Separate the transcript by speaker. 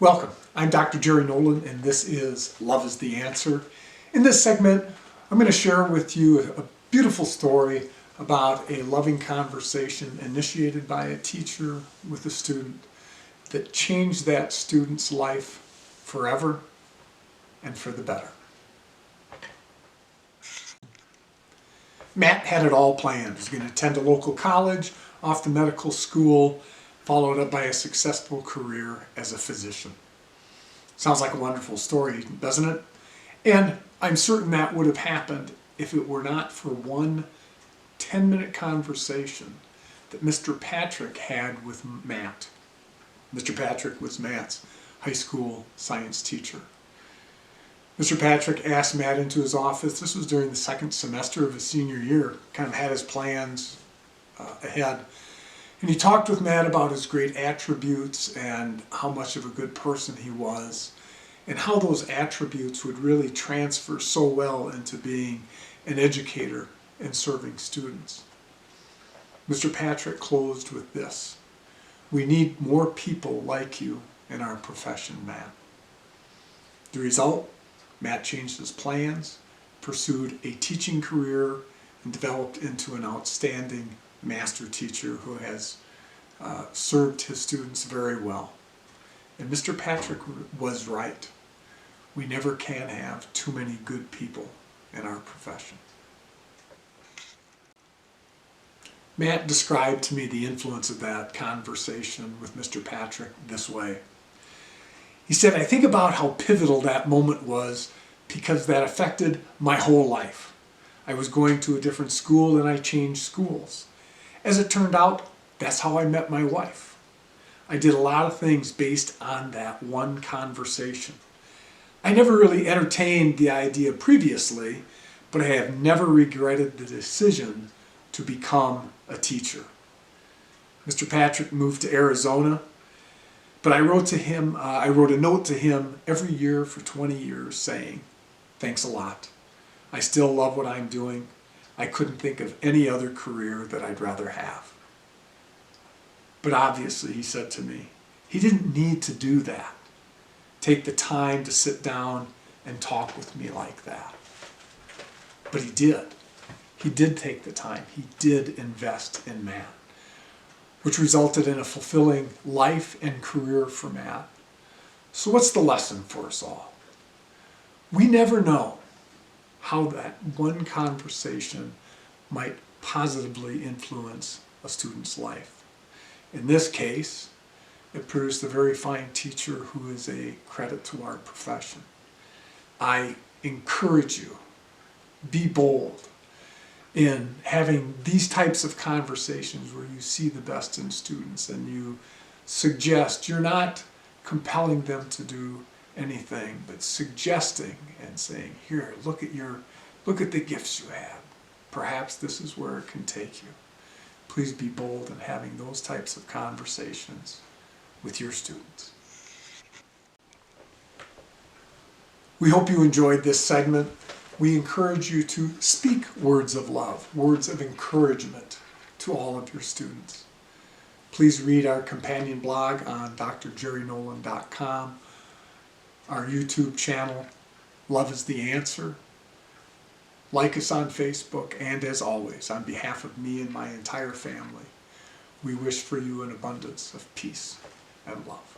Speaker 1: Welcome. I'm Dr. Jerry Nolan, and this is Love is the Answer. In this segment, I'm going to share with you a beautiful story about a loving conversation initiated by a teacher with a student that changed that student's life forever and for the better. Matt had it all planned. He was going to attend a local college, off to medical school, followed up by a successful career as a physician. Sounds like a wonderful story, doesn't it? And I'm certain that would have happened if it were not for one 10-minute conversation that Mr. Patrick had with Matt. Mr. Patrick was Matt's high school science teacher. Mr. Patrick asked Matt into his office. This was during the second semester of his senior year, kind of had his plans ahead. And he talked with Matt about his great attributes and how much of a good person he was, and how those attributes would really transfer so well into being an educator and serving students. Mr. Patrick closed with this: "We need more people like you in our profession, Matt." The result? Matt changed his plans, pursued a teaching career, and developed into an outstanding master teacher who has served his students very well. And Mr. Patrick was right. We never can have too many good people in our profession. Matt described to me the influence of that conversation with Mr. Patrick this way. He said, "I think about how pivotal that moment was because that affected my whole life. I was going to a different school and I changed schools. As it turned out, that's how I met my wife. I did a lot of things based on that one conversation. I never really entertained the idea previously, but I have never regretted the decision to become a teacher." Mr. Patrick moved to Arizona, but I wrote a note to him every year for 20 years saying, "Thanks a lot. I still love what I'm doing. I couldn't think of any other career that I'd rather have." But obviously, he said to me, he didn't need to do that. Take the time to sit down and talk with me like that. But he did. He did take the time. He did invest in Matt, which resulted in a fulfilling life and career for Matt. So what's the lesson for us all? We never know how that one conversation might positively influence a student's life. In this case, it produced a very fine teacher who is a credit to our profession. I encourage you, be bold in having these types of conversations where you see the best in students and you suggest. You're not compelling them to do anything, but suggesting and saying, "Here, look at the gifts you have. Perhaps this is where it can take you." Please be bold in having those types of conversations with your students. We hope you enjoyed this segment. We encourage you to speak words of love, words of encouragement to all of your students. Please read our companion blog on drjerrynolan.com, our YouTube channel, Love is the Answer. Like us on Facebook, and as always, on behalf of me and my entire family, we wish for you an abundance of peace and love.